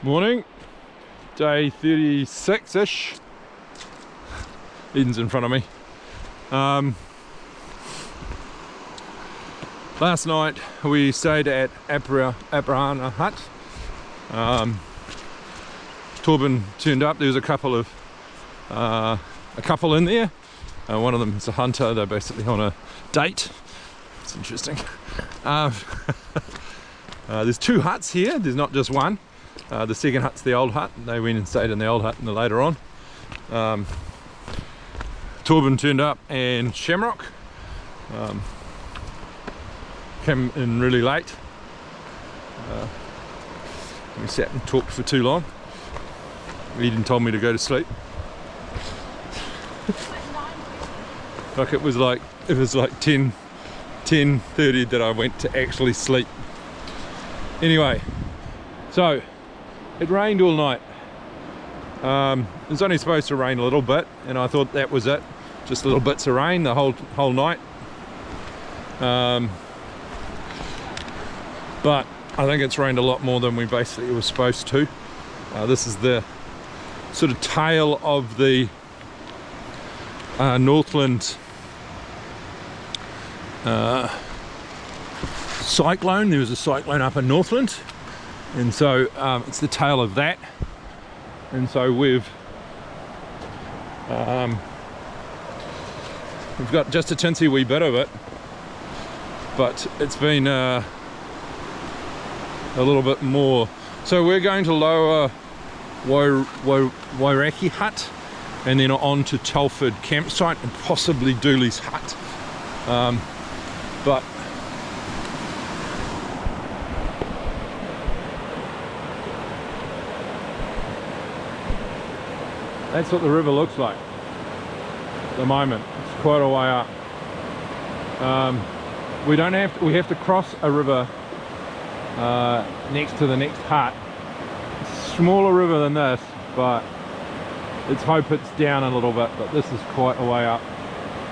Morning, day 36-ish. Eden's in front of me. Last night we stayed at Aparima Hut. Torben turned up. There was a couple in there. One of them is a hunter. They're basically on a date. It's interesting. There's two huts here. There's not just one. The second hut's the old hut. They went and stayed in the old hut and later on. Torben turned up and Shamrock came in really late. We sat and talked for too long. Eden told me to go to sleep. Like it was like 10:30 that I went to actually sleep. Anyway, so it rained all night. It was only supposed to rain a little bit, and I thought that was it. Just little bits of rain the whole night. But I think it's rained a lot more than we basically were supposed to. This is the sort of tail of the Northland cyclone. There was a cyclone up in Northland, and so it's the tail of that. And so we've got just a tinsy wee bit of it, but it's been a little bit more. So we're going to lower Wairaki Hut and then on to Telford campsite and possibly Dougies Hut. But that's what the river looks like at the moment. It's quite a way up. We have to cross a river next to the next hut. It's a smaller river than this, but let's hope it's down a little bit. But this is quite a way up.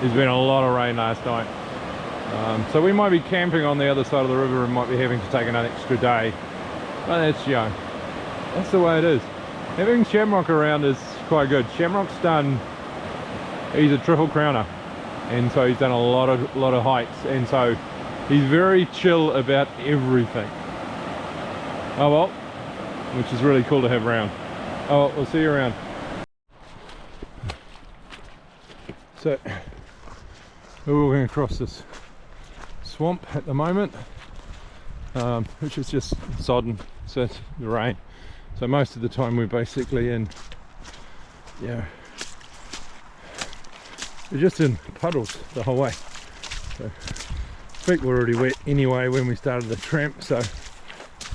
There's been a lot of rain last night. So we might be camping on the other side of the river and might be having to take an extra day. But that's, you know, that's the way it is. Having Shamrock around is quite good. Shamrock's he's a triple crowner, and so he's done a lot of hikes, and so he's very chill about everything. Oh well, which is really cool to have around. Oh well, we'll see you around. So we're walking across this swamp at the moment, which is just sodden, so it's the rain. So most of the time we're basically in, we're just in puddles the whole way. So feet were already wet anyway when we started the tramp, so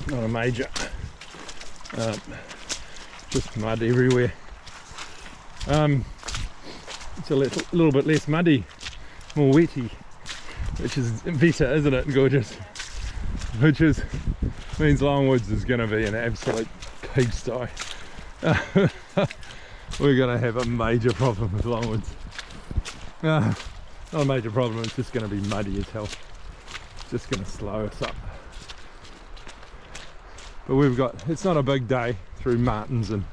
not a major, just mud everywhere. It's a little bit less muddy, more wetty, which is better, isn't it? Gorgeous. Which means Longwoods is going to be an absolute pigsty. We're going to have a major problem with Longwoods. Not a major problem, it's just going to be muddy as hell. It's just going to slow us up. But it's not a big day through Martins and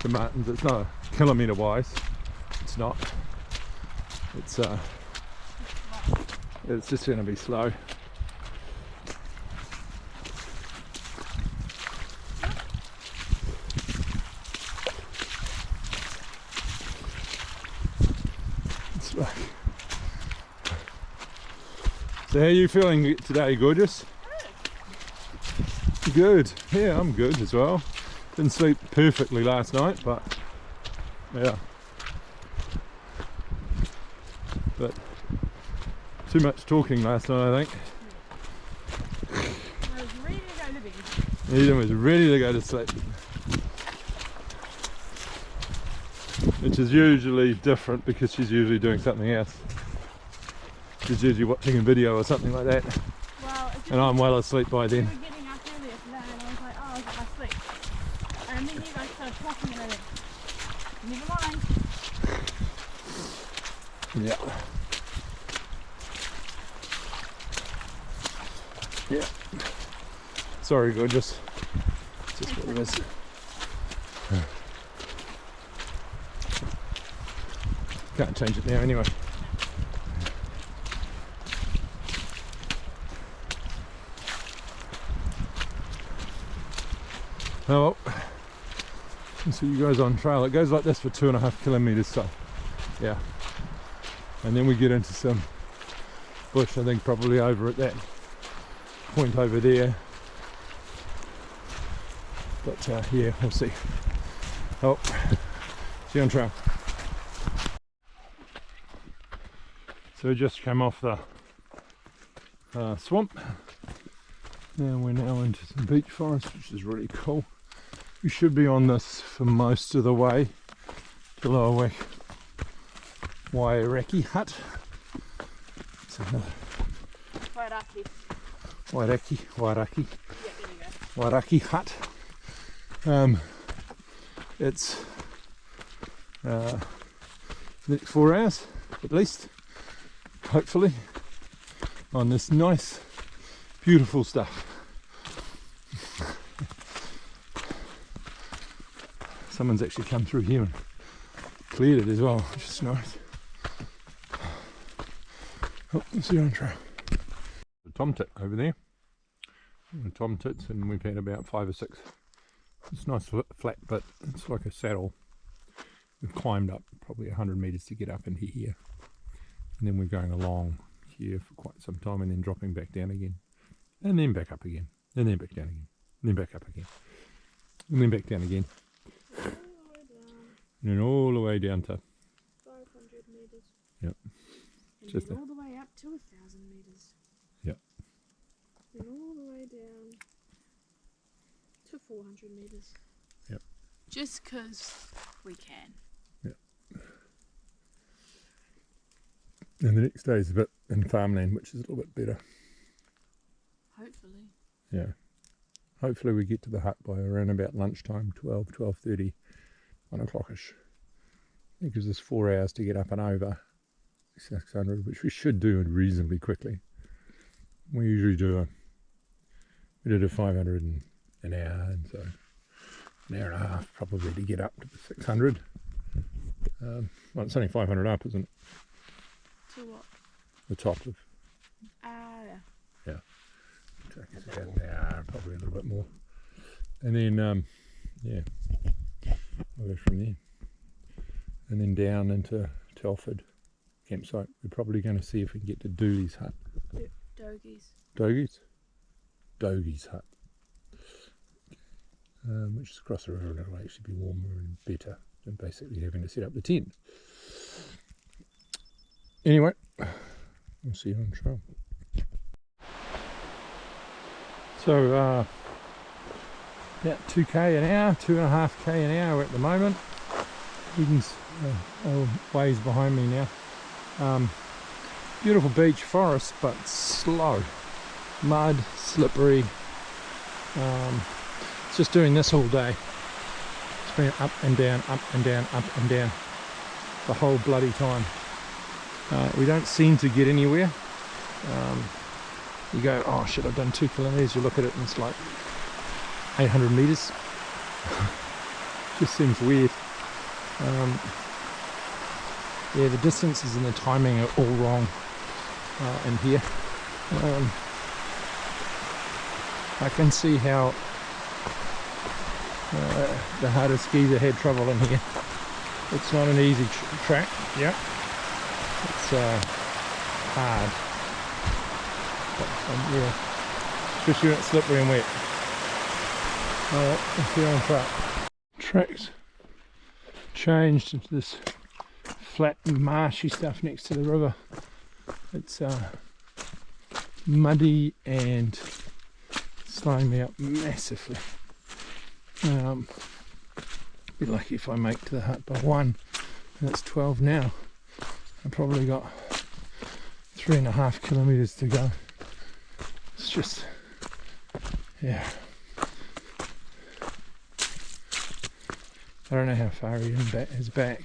to Martins. It's not a kilometre wise. It's not. It's just going to be slow. So how are you feeling today, gorgeous? Good. Yeah, I'm good as well. Didn't sleep perfectly last night, but yeah. But too much talking last night, I think. I was ready to go to bed. Eden was ready to go to sleep. Which is usually different because she's usually doing something else. She's usually watching a video or something like that. Well, and I'm well asleep by then. We were getting up earlier today and I was like, oh, I was at my sleep. And then you guys started talking and I went, never mind. Yeah. Yeah. Sorry, gorgeous. That's what it is. Can't change it now anyway. Oh, I'll see you guys on trail. It goes like this for 2.5 kilometers, so yeah. And then we get into some bush, I think probably over at that point over there. But yeah, we'll see. Oh, see you on trail. So we just came off the swamp. And we're now into some beech forest, which is really cool. We should be on this for most of the way to Lower Wairaki Hut. It's Wairaki. Yeah, Wairaki Hut. It's the next 4 hours at least, hopefully, on this nice, beautiful stuff. Someone's actually come through here and cleared it as well, which is nice. Oh, let's see you on trail. The tomtit over there. The tomtits, and we've had about 5 or 6. It's nice flat, but it's like a saddle. We've climbed up probably 100 meters to get up into here, and then we're going along here for quite some time, and then dropping back down again, and then back up again, and then back down again, and then back up again, and then back down again, and then all the way down to 500 meters. Yep. And Just then all the way up to 1,000 meters. Yep. And all the way down to 400 meters. Yep. Just because we can. Yep. And the next day is a bit in farmland, which is a little bit better. Hopefully. Yeah. Hopefully we get to the hut by around about lunchtime, 12:30, 1 o'clockish. It gives us 4 hours to get up and over 600, which we should do reasonably quickly. We usually do we did a 500 in an hour, and so an hour and a half probably to get up to the 600. Well, it's only 500 up, isn't it? To what? The top of. Yeah. Yeah. So I guess about an hour, probably a little bit more. And then, yeah, we'll go from there. And then down into Telford campsite. We're probably going to see if we can get to Dougies Hut. Dougies. Dougies Hut. Which is across the river, and it'll actually be warmer and better than basically having to set up the tent. Anyway, we'll see you on trail. So about 2k an hour, 2.5k an hour at the moment. Higgins ways behind me now. Beautiful beech forest, but slow. Mud, slippery. It's just doing this all day. It's been up and down, up and down, up and down the whole bloody time. We don't seem to get anywhere. You go, oh shit, I've done 2 kilometers. You look at it and it's like 800 meters. Just seems weird. Yeah, the distances and the timing are all wrong in here. I can see how the harder skier had trouble in here. It's not an easy track. Yeah, it's hard. But, yeah, especially when it's slippery and wet. Alright, let's get on track. Tracks changed into this flat marshy stuff next to the river. It's muddy and slowing me up massively. Be lucky if I make to the hut by 1, and it's 12 now. I've probably got 3.5 kilometers to go. It's just, yeah. I don't know how far he is back,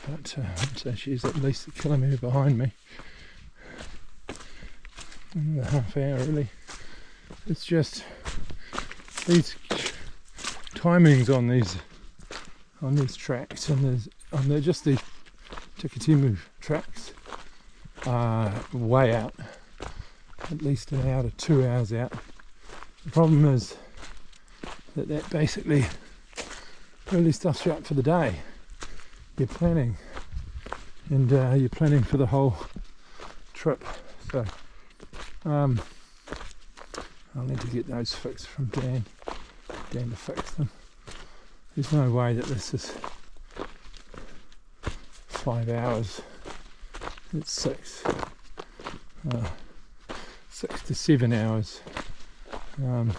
but so she's at least 1 kilometre behind me. Another half hour really. It's just these timings on these tracks, and they're just the Tikitimu tracks are way out, at least an hour to 2 hours out. The problem is that basically really stuffs you up for the day. You're planning, and you're planning for the whole trip. So I'll need to get those fixed from Dan to fix them. There's no way that this is 5 hours. It's 6 to 7 hours. And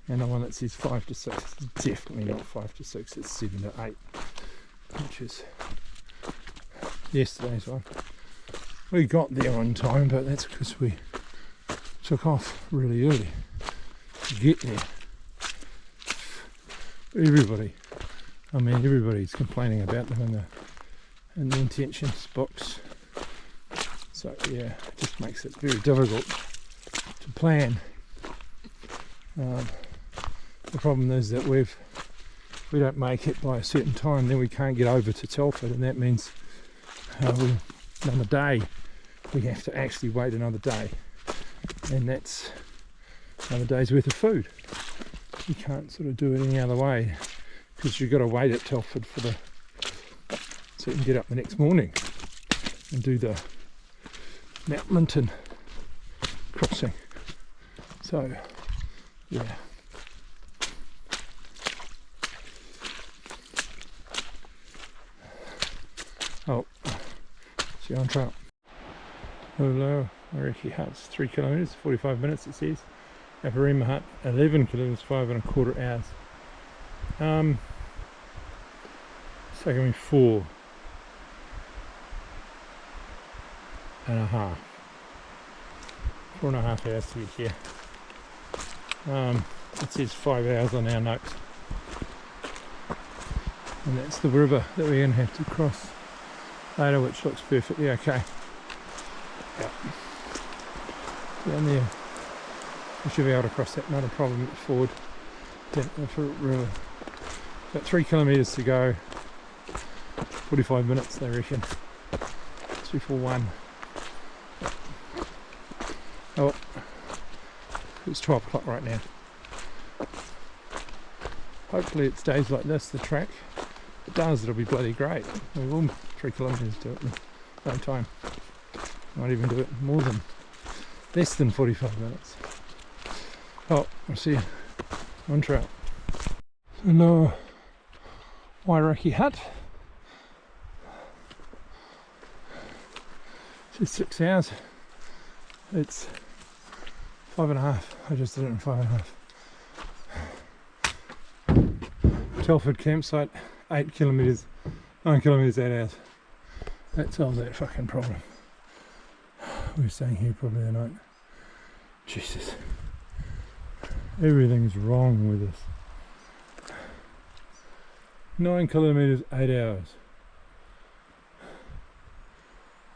the one that says 5 to 6 is definitely not 5 to 6, it's 7 to 8, which is yesterday's one. We got there on time, but that's because we took off really early to get there. Everybody's complaining about them in the intentions box. So yeah, it just makes it very difficult to plan. The problem is that if we don't make it by a certain time, then we can't get over to Telford, and that means another day. We have to actually wait another day, and that's another day's worth of food. You can't sort of do it any other way, because you've got to wait at Telford so you can get up the next morning and do the Mount Minton crossing. So yeah. Oh, see you on trail. Hello, Dougies Hut, 3 kilometres, 45 minutes it says. Aparima Hut, 11 kilometres, 5.25 hours. It's taking me 4.5. 4.5 hours to get here. It says 5 hours on our notes. And that's the river that we're going to have to cross later, which looks perfectly okay. Yep. Down there, we should be able to cross that, not a problem at Ford. For river. Got 3 kilometres to go, 45 minutes they reckon. 241. Oh, it's 12 o'clock right now. Hopefully it stays like this, the track. If it does, it'll be bloody great. We will 3 kilometres do it in no time. Might even do it less than 45 minutes. Oh, I'll see you on trail. Hello, Dougies Hut. It's 6 hours. It's 5.5. I just did it in 5.5. Telford campsite, 8 kilometres, 9 kilometres, 8 hours. That solves that fucking problem. We're staying here probably the night. Jesus. Everything's wrong with us. 9 kilometres, 8 hours.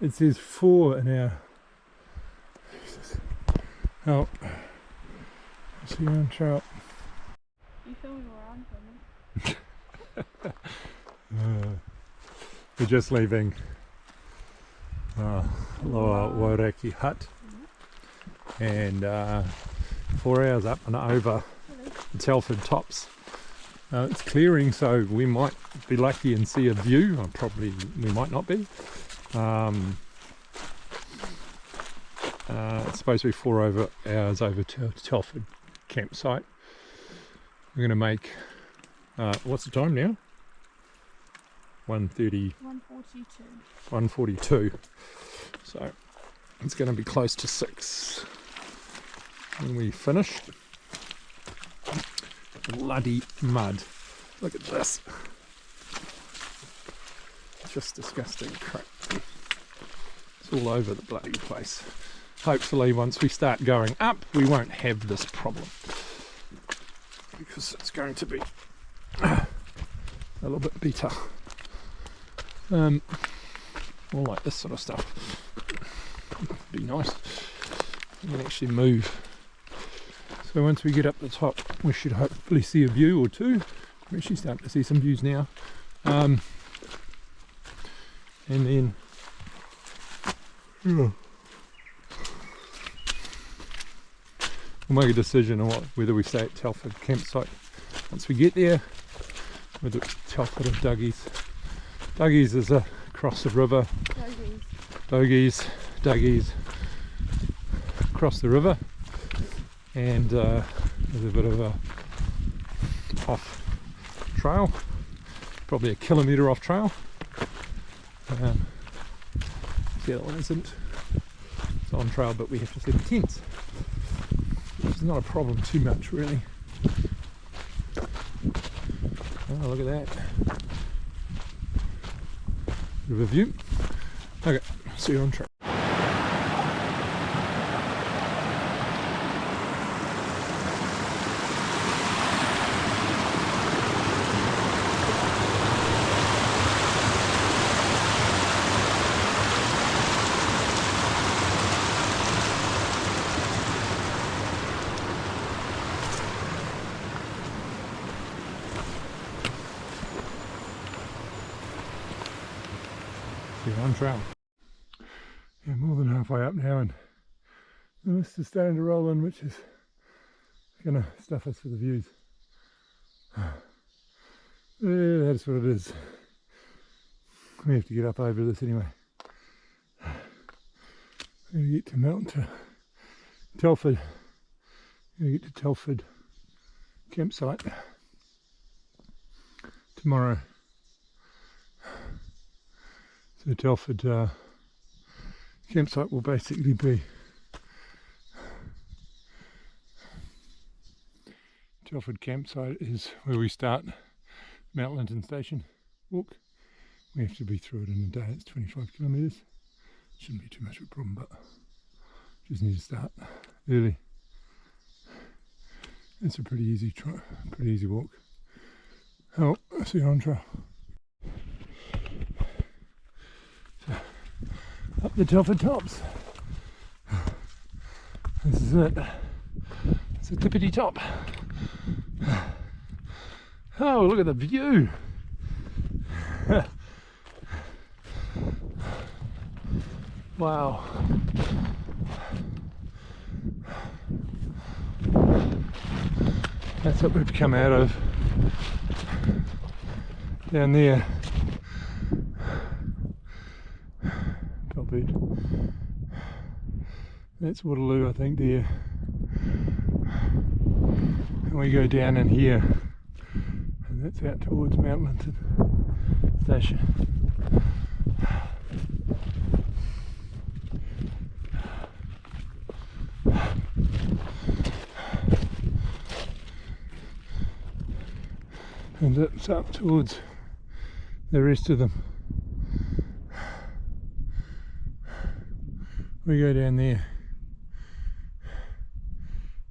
It says 4 an hour. Jesus. Oh. See you on trail. You filming where I'm filming? We're just leaving Dougies Hut, and 4 hours up and over the Telford tops. It's clearing, so we might be lucky and see a view. We might not be. It's supposed to be 4 hours over to Telford campsite. We're going to make, what's the time now? 1:30. 1:42. 1:42. So it's going to be close to 6 when we finish. Bloody mud. Look at this. Just disgusting crap. It's all over the bloody place. Hopefully once we start going up we won't have this problem, because it's going to be a little bit better. All like this sort of stuff. Be nice. You can actually move. So once we get up the top, we should hopefully see a view or two. We're actually starting to see some views now. And then we'll make a decision on whether we stay at Telford campsite once we get there, whether it's Telford or Dougies. Dougies is across the river. Dougies across the river, and there's a bit of a off trail, probably a kilometre off trail. The other one isn't. It's on trail, but we have to set the tents, which is not a problem too much really. Oh, look at that. River view. Okay, see you on trail. On trail. Yeah, more than halfway up now, and the mist is starting to roll in, which is going to stuff us for the views. Yeah, that's what it is. We have to get up over this anyway. We're going to get to Telford. We're going to get to Telford campsite tomorrow. So the Telford campsite will basically be Telford campsite is where we start Mount Linton Station walk. We have to be through it in a day. It's 25 kilometres. Shouldn't be too much of a problem, but just need to start early. It's a pretty easy walk. Oh, I see you on trail. Up the Telford tops. This is it. It's a tippity top. Oh, look at the view. Wow. That's what we've come out of down there. That's Waterloo, I think, there. And we go down in here, and that's out towards Mount Linton Station. And it's up towards the rest of them. We go down there,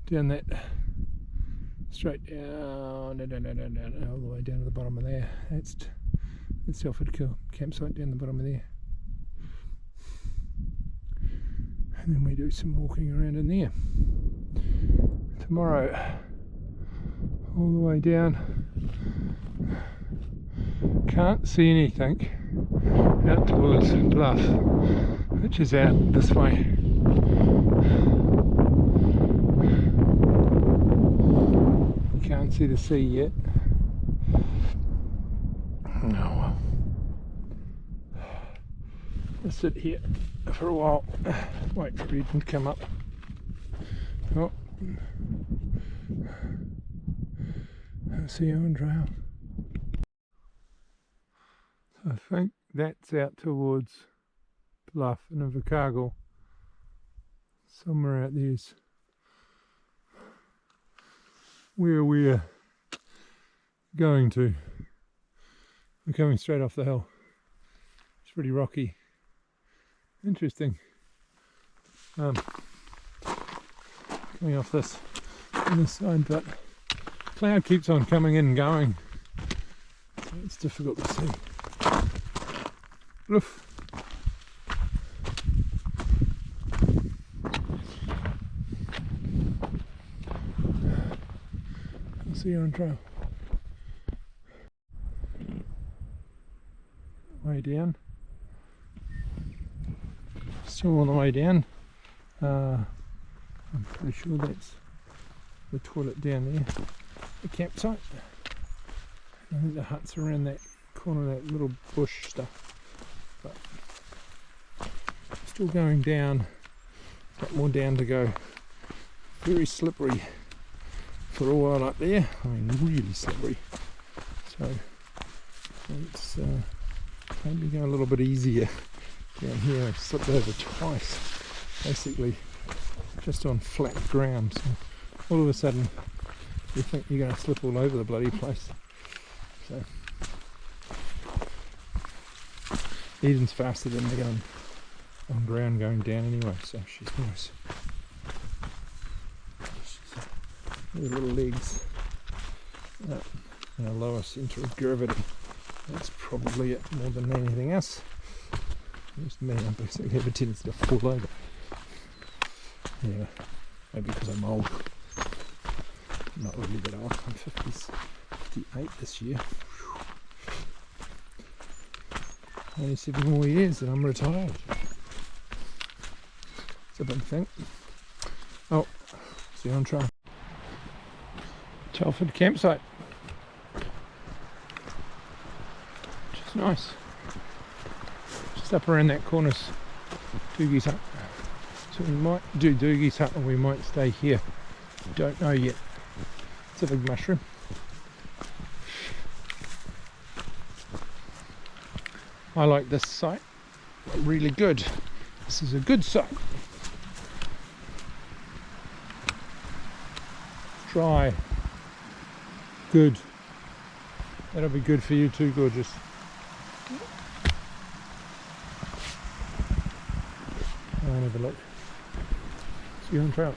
down that, straight down, all the way down to the bottom of there. That's the Telford campsite down the bottom of there. And then we do some walking around in there. Tomorrow, all the way down. Can't see anything out towards Bluff, which is out this way. You can't see the sea yet. Oh well. Let's sit here for a while, wait for Eden to come up. Oh, I'll see you on trail. So I think that's out towards Bluff and Invercargill. Somewhere out there's where we're going to. We're coming straight off the hill. It's pretty rocky. Interesting. Coming off this on this side, but cloud keeps on coming in and going, so it's difficult to see. Oof. see you on trail. Way down. Still on the way down. I'm pretty sure that's the toilet down there. The campsite. I think the hut's around that corner of that little bush stuff. But still going down. Got more down to go. Very slippery for a while up there. I mean, really slippery. So let's maybe go a little bit easier down here. I've slipped over twice, basically just on flat ground. So all of a sudden you think you're going to slip all over the bloody place. So Eden's faster than me on ground going down anyway, so she's nice. Her little legs and a lower centre of gravity. That's probably it more than anything else. Just me, I basically have a tendency to fall over. Yeah, maybe because I'm old. I'm not really that old. I'm 58 this year. Only 7 more years and I'm retired. It's a big thing. Oh, see you on trail. Telford campsite. Which is nice. Just up around that corner's Dougies Hut. So we might do Dougies Hut or we might stay here. Don't know yet. It's a big mushroom. I like this site. Really good. This is a good site. Dry. Good. That'll be good for you too, gorgeous. I'll have a look. See you on trail.